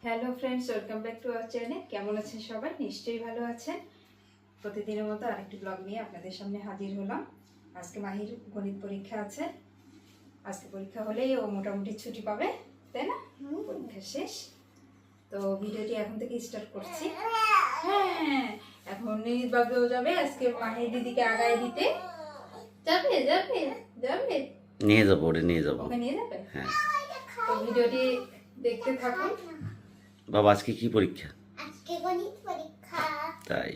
Hello friends, welcome back to our channel. কেমন আছেন সবাই? নিশ্চয়ই ভালো আছেন। প্রতিদিনের মতো আরেকটি ব্লগ নিয়ে আপনাদের সামনে হাজির হলাম। আজকে মাহির গণিত পরীক্ষা আছে। আজকে পরীক্ষা হলেই ও মোটামুটি ছুটি পাবে, তাই না? পরীক্ষা শেষ, তো ভিডিওটি এখন থেকে স্টার্ট করছি। হ্যাঁ, এখন বাবুও যাবে আজকে মাহির দিদিকে আগায় দিতে। যাবে যাবে যাবে নিয়ে যাবো, ওরে নিয়ে যাবো। ওকে নিয়ে যাবে? হ্যাঁ। তো ভিডিওটি দেখতে থাকুন। বাবা আজকে কি পরীক্ষা? আজকে গণিত পরীক্ষা। তাই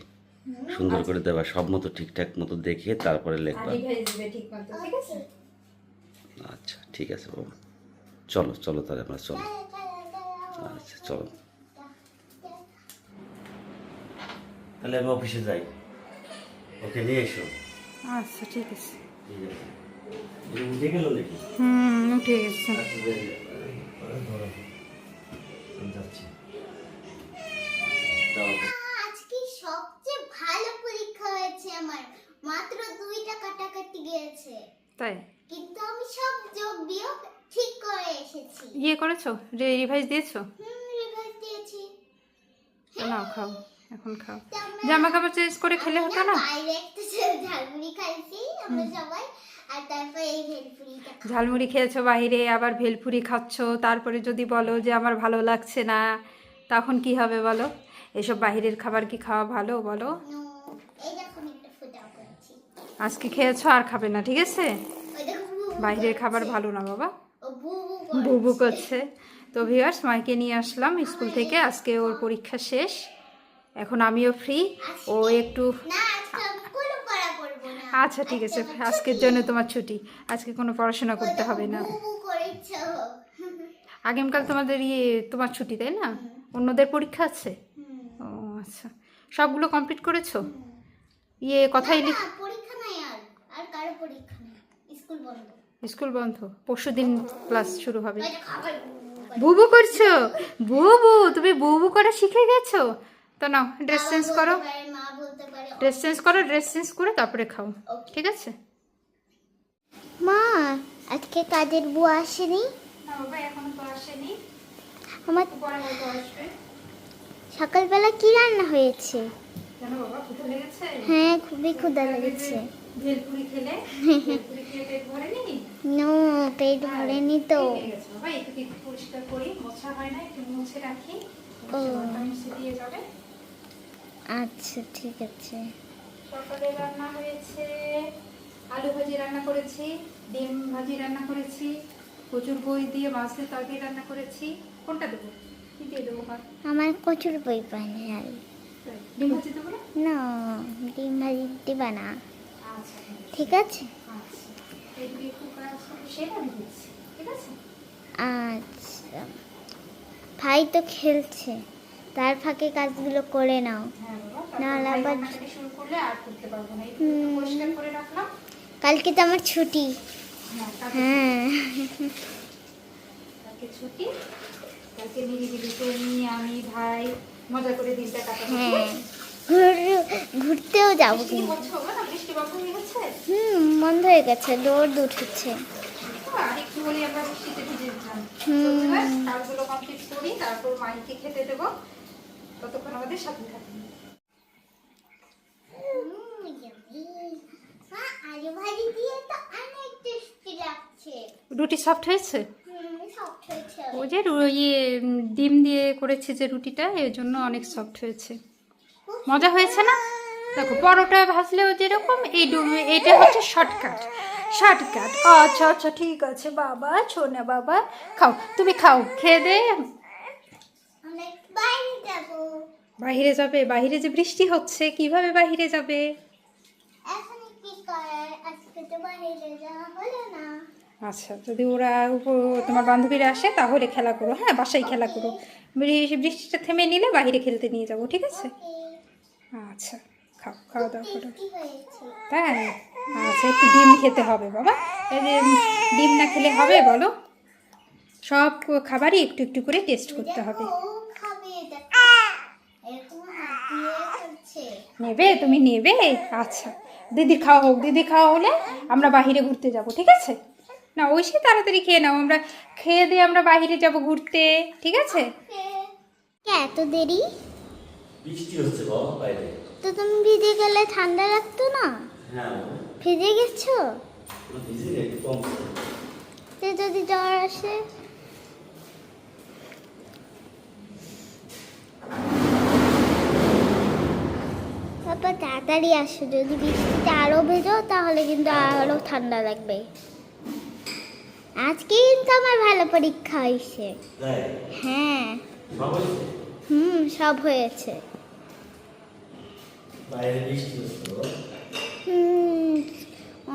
সুন্দর করে দেবা, সব মতো ঠিকঠাক মতো দেখে তারপরে লিখবা। ঠিক মতো, ঠিক আছে? আচ্ছা ঠিক আছে বাবা, চলো চলো তাহলে আমরা চলো। আচ্ছা চলো তাহলে আমি অফিসে যাই, ওকে নিয়ে এসো। আচ্ছা ঠিক আছে। ঠিক আছে, উঠে গেল নাকি? উঠে গেছে। যাচ্ছি। আজকে সবচেয়ে ভালো পরীক্ষা হয়েছে আমার। মাত্র 2টা কাটাকাটি গিয়েছে, তাই? কিন্তু আমি সব যোগ বিয়োগ ঠিক করে এসেছি। ইয়ে করেছো, রিভাইজ দিয়েছো? রিভাইজ দিয়েছি। নাও খাও, এখন খাও। তো আমরা- জামা কাপড় চেঞ্জ করে খেলে হতো না? বাইরে একটা ঝালমুড়ি খাইছি আমরা সবাই, আর তারপর এই ভেলপুরিটা ঝালমুড়ি খেয়েছো বাইরে, আবার ভেলপুরি খাচ্ছো, তারপরে যদি বলো যে আমার ভালো লাগছে না, তখন কি হবে বলো? এসব বাইরের খাবার কি খাওয়া ভালো বলো? এই দেখো আমি একটা ফুটাও করেছি। আজকে খেয়েছো, আর খাবে না, ঠিক আছে? ওই দেখো বাইরের খাবার ভালো না বাবা, ও বুবু বুবু করছে। তো ভিউয়ার্স, মাইকে নিয়ে আসলাম স্কুল থেকে। আজকে ওর পরীক্ষা শেষ, এখন আমিও ফ্রি। ও একটু না, আজকে আমি কোনো পড়া করব না। আচ্ছা ঠিক আছে, আজকের জন্য তোমার ছুটি, আজকে কোনো পড়াশোনা করতে হবে না। বুবু করেছো। আগামীকাল তোমাদের তোমার ছুটি, তাই না? অন্যদের পরীক্ষা আছে? ও আচ্ছা, সবগুলো কমপ্লিট করেছো? কথাই না, পরীক্ষা নাই, আর কারো পরীক্ষা নেই, স্কুল বন্ধ। স্কুল বন্ধ, পরশুদিন ক্লাস শুরু হবে। ওই যে খাবার বুবু করছো? বুবু, তুমি বুবু করা শিখে গেছো? তো নাও, ড্রেস চেঞ্জ করো, মা বলতে পারে ড্রেস চেঞ্জ করো, ড্রেস চেঞ্জ করে তারপরে খাও, ঠিক আছে? মা আজকে কাজের বুয়া আসেনি। না বাবা, এখনো তো আসেনি, আমার পরে হয়তো আসবে। সকালবেলা কি রান্না হয়েছে? কেন বাবা, ক্ষুধা লেগেছে? হ্যাঁ, খুবই ক্ষুধা লেগেছে। ভেলপুরি খেলে, ভেলপুরি খেয়ে পেট ভরেনি? নো, পেট ভরেনি তো। ঠিক আছে বাবা, একটু একটু পরিষ্কার করি, মোছা হয় না, একটু মুছে রাখি, ও। মুছে দিয়ে যাবে। আচ্ছা ঠিক আছে। সকালে রান্না হয়েছে আলু ভাজি রান্না করেছি, ডিম ভাজি রান্না করেছি, কচুর বই দিয়ে মাছ দিয়ে তরকারি রান্না করেছি। কোনটা দেবো, কি দিয়ে দেবো? আমার কচুর বই পানি আর ডিম ভাজি দেবো না? না, ডিম ভাজি দিবা না, আচ্ছা ঠিক আছে? আচ্ছা, এদিকে কুকার আছে, সেটা আমি দিচ্ছি, ঠিক আছে? আচ্ছা, ভাই তো খেলছে, তার ফাঁকে কাজগুলো করে নাও। হ্যাঁ বাবা, না, তারপর আবার ভাই থেকে শুরু করলে আর করতে পারবো না। একটু পরিষ্কার করে রাখলাম। কালকে তো আমার ছুটি। হ্যাঁ, হ্যাঁ, কালকে ছুটি, কালকে নিরিবিলি তুমি আমি ভাই মজা করে দিনটা কাটাবো। হ্যাঁ, ঘুরতেও যাবো বৃষ্টি কিন্তু। হচ্ছে হবে না? বৃষ্টি বন্ধ হয়ে গেছে? বন্ধ হয়ে গেছে, রোদ উঠেছে। আর একটু হলে আমরা বৃষ্টিতে ভিজে যেতাম। কাজগুলো কমপ্লিট করি, তারপর মাইকে খেতে দেবো, ততক্ষণ আমাদের সাথে থাকবে। আলু ভাজি দিয়ে তো অনেক টেস্টি লাগছে। রুটি সফট হয়েছে? সফট হয়েছে। ওই যে ডিম দিয়ে করেছে যে রুটিটা, এর জন্য অনেক সফট হয়েছে। মজা হয়েছে না? দেখো, পরোটা ভাজলেও যেরকম, এইটা হচ্ছে শর্টকাট। শর্টকাট। আচ্ছা আচ্ছা ঠিক আছে বাবা, ছোনা বাবা, খাও, তুমি খাও, খেয়ে দে। অনেক বাইরে যাবো। বাইরে যাবে? বাইরে যে বৃষ্টি হচ্ছে, কিভাবে বাইরে যাবে? এখন কি করার, আজকে তো বাইরে যাওয়া হলো না। আচ্ছা, যদি ওরা তোমার বান্ধবীরা আসে তাহলে খেলা করো, হ্যাঁ, বাসায় খেলা করো। বৃষ্টিটা থেমে নিলে বাইরে খেলতে নিয়ে যাবো, ঠিক আছে? আচ্ছা, খাও, খাওয়া দাওয়া করো। কি হয়েছে? তাই? আচ্ছা, একটু ডিম খেতে হবে বাবা। এই যে ডিম না খেলে হবে বলো? সব খাবারই একটু একটু করে টেস্ট করতে হবে। ও খাবে, দেখো এরকম হাত দিয়ে করছে। নেবে? তুমি নেবে? আচ্ছা, দিদি খাওয়া হোক, দিদি খাওয়া হলে আমরা বাইরে ঘুরতে যাব, ঠিক আছে? না, ওই সে তাড়াতাড়ি খেয়ে নাও, আমরা খেয়ে দিয়ে আমরা বাইরে যাব ঘুরতে, ঠিক আছে? এত দেরি? বৃষ্টি হচ্ছে বাবা বাইরে। তো তুমি ভিজে গেলে ঠান্ডা লাগতো না? হ্যাঁ ভিজে গেছো? ভিজে একটু কম। তো যদি জ্বর আসে? বাবা তাড়াতাড়ি আসো, যদি বৃষ্টিতে আরো ভেজো তাহলে কিন্তু আরো ঠান্ডা লাগবে। আজকে কিন্তু আমার ভালো পরীক্ষা হয়েছে। তাই হ্যাঁ, সব হয়েছে? সব হয়েছে। বাইরে বৃষ্টি হচ্ছে বাবা।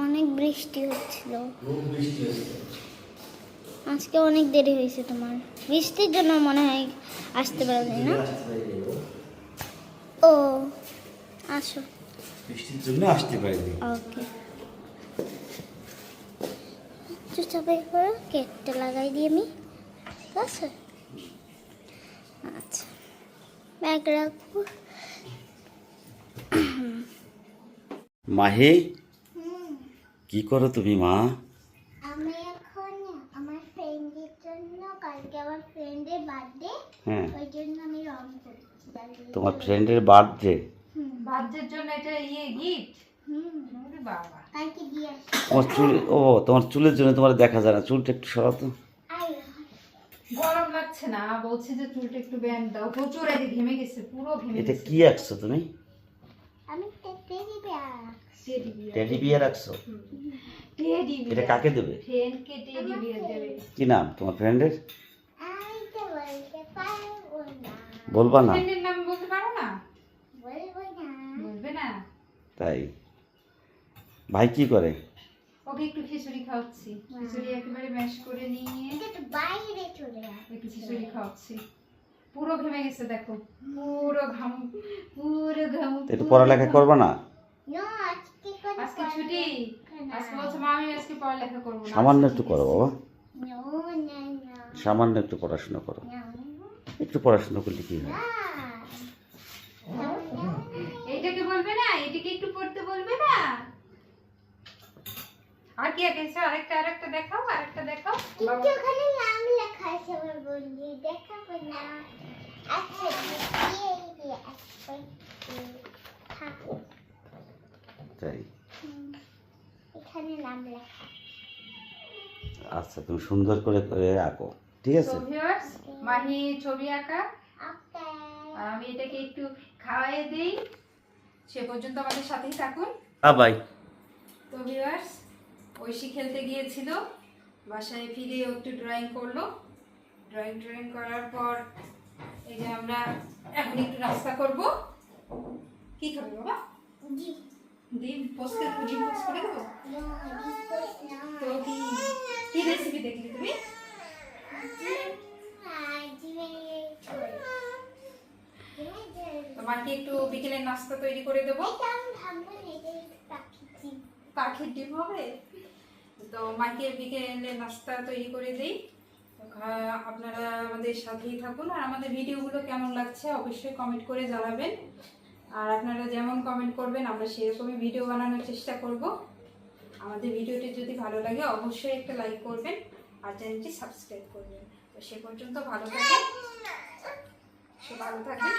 অনেক বৃষ্টি হচ্ছিল। খুব বৃষ্টি হচ্ছে। আজকে অনেক দেরি হয়েছে তোমার, বৃষ্টির জন্য মনে হয় আসতে পারবে না। ও আসো। বৃষ্টির জন্য আসতে পারিনি। ওকে, চুপচাপে করো, কেকটা লাগাই দিই আমি। ঠিক আছে, আচ্ছা ব্যাগ রাখবো। মাহি কি করো তুমি মা? আমি এখন আমার ফ্রেন্ডের জন্য, কালকে আমার ফ্রেন্ডের বার্থডে, হ্যাঁ ওই জন্য আমি রং করছি। তোমার ফ্রেন্ডের বার্থডে? বাচ্চার জন্য এটা গিফট। বাবা কালকে দিয়ে তোমার চুল, ও তোমার চুলের জন্য তোমার দেখা যায় না, চুলটা একটু সরাতো। গরম লাগছে না, বলছি যে চুলটা একটু ব্যান্ড দাও, প্রচুর আগে ঘেমে গেছে, পুরো ঘেমে এটা গেছে। কি আঁকছো তুমি? আমি টেডি বিয়ার। টেডি বিয়ার আঁকছো? টেডি এটা কাকে দেবে? ফ্রেন্ডকে টেডি বিয়ার দেবে। কি নাম তোমার ফ্রেন্ডের? আমি তো বলতে পারবো না। বলবা না? ফ্রেন্ডের নাম বলতে পারো না? বলবো না। বলবে না? তাই ভাই কি করে? ওকে একটু খিচুড়ি খাওয়াচ্ছি, খিচুড়ি একেবারে ম্যাশ করে নিয়ে এটা তো বাইরে চলে যাবে। একটু খিচুড়ি খাওয়াচ্ছি। পুরো ঘেমে গেছে দেখো, পুরো ঘাম, পুরো ঘাম। একটু পড়ালেখা করবা না? না, আজকে কোনো আজকে ছুটি, আজকে বলছে মা আমি আজকে পড়ালেখা করবো না। সামান্য একটু করো বাবা, না না না সামান্য একটু পড়াশোনা করো। না একটু পড়াশোনা করলে কি হয়? এইটাকে বলবে না, এটাকে একটু পড়তে বলবে না। আর কি এঁকেছো? আরেকটা দেখাও, আরেকটা দেখাও। কিন্তু ওখানে নাম লেখা আছে আমার বন্ধু, দেখাবো না। আচ্ছা দিয়ে থাকো, তাই এখানে নাম লেখা। আচ্ছা তুমি সুন্দর করে করে আঁকো, ঠিক আছে? তো ভিউয়ার্স, মাহি ছবি আঁকা, ওকে, আর আমি এটাকে একটু খাওয়াই দেই। সে পর্যন্ত আমাদের সাথেই থাকুন। বাই। তো ভিউয়ার্স, ঐশী খেলতে গিয়েছিল, বাসায় ফিরে ও একটু ড্রয়িং করলো। ড্রয়িং করার পর এই যে আমরা এখন একটু নাস্তা করব। কি খাবে বাবা? জি ডিম পোস্ট করে দেবো। তো কি রেসিপি দেখলি তুমি? তোমাকে একটু বিকেলের নাস্তা তৈরি করে দেবো। পাখির ডিম হবে? তো মাকে বিকেলে নাস্তা তৈরি করে দিই। আপনারা আমাদের সাথেই থাকুন, আর আমাদের ভিডিওগুলো কেমন লাগছে অবশ্যই কমেন্ট করে জানাবেন। আর আপনারা যেমন কমেন্ট করবেন আমরা সেরকমই ভিডিও বানানোর চেষ্টা করব। আমাদের ভিডিওটি যদি ভালো লাগে অবশ্যই একটা লাইক করবেন আর চ্যানেলটি সাবস্ক্রাইব করবেন। তো সে পর্যন্ত ভালো থাকবেন, সুস্থ থাকবেন।